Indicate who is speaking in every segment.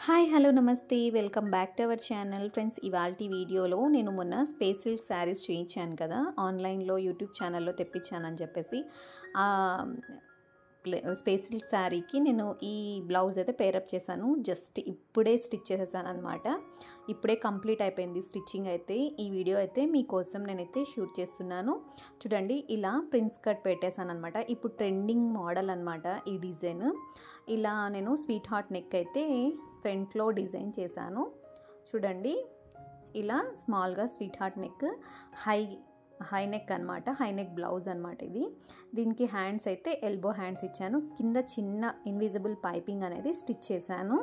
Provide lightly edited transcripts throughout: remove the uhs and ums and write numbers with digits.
Speaker 1: Hi hello నమస్తే welcome back to our channel friends. ఇవాల్టి వీడియోలో నేను మొన్న స్పేస్ సిల్క్ శారీస్ చేయించాను కదా, ఆన్లైన్లో యూట్యూబ్ ఛానల్లో తెప్పించానని చెప్పేసి ఆ స్పేస్ సిల్క్ శారీకి నేను ఈ బ్లౌజ్ అయితే పేరప్ చేశాను. జస్ట్ ఇప్పుడే స్టిచ్ చేసేసాను అనమాట. ఇప్పుడే కంప్లీట్ అయిపోయింది స్టిచ్చింగ్ అయితే. ఈ వీడియో అయితే మీకోసం నేనైతే షూట్ చేస్తున్నాను. చూడండి, ఇలా ప్రిన్స్ కట్ పెట్టేశాను అనమాట. ఇప్పుడు ట్రెండింగ్ మోడల్ అనమాట ఈ డిజైన్. ఇలా నేను స్వీట్ హార్ట్ నెక్ అయితే ఫ్రంట్లో డిజైన్ చేశాను. చూడండి, ఇలా స్మాల్గా sweet heart neck, high neck అనమాట. హై నెక్ బ్లౌజ్ అనమాట ఇది. దీనికి హ్యాండ్స్ అయితే ఎల్బో హ్యాండ్స్ ఇచ్చాను. కింద చిన్న ఇన్విజిబుల్ పైపింగ్ అనేది స్టిచ్ చేశాను.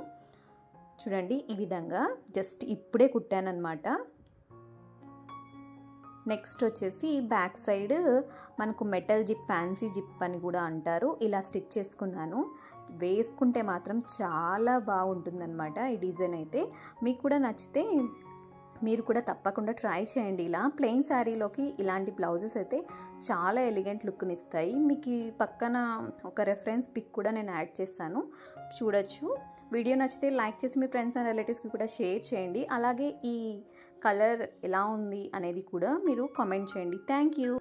Speaker 1: చూడండి, ఈ విధంగా జస్ట్ ఇప్పుడే కుట్టాను అనమాట. నెక్స్ట్ వచ్చేసి బ్యాక్ సైడ్ మనకు మెటల్ జిప్, ఫ్యాన్సీ జిప్ అని కూడా అంటారు. ఇలా స్టిచ్ చేసుకున్నాను. వేసుకుంటే మాత్రం చాలా బాగుంటుందన్నమాట ఈ డిజైన్ అయితే. మీకు కూడా నచ్చితే మీరు కూడా తప్పకుండా ట్రై చేయండి. ఇలా ప్లెయిన్ శారీలోకి ఇలాంటి బ్లౌజెస్ అయితే చాలా ఎలిగెంట్ లుక్ని ఇస్తాయి. మీకు పక్కన ఒక రెఫరెన్స్ పిక్ కూడా నేను యాడ్ చేస్తాను, చూడొచ్చు. వీడియో నచ్చితే లైక్ చేసి మీ ఫ్రెండ్స్ అండ్ రిలేటివ్స్కి కూడా షేర్ చేయండి. అలాగే ఈ కలర్ ఎలా ఉంది అనేది కూడా మీరు కామెంట్ చేయండి. Thank you.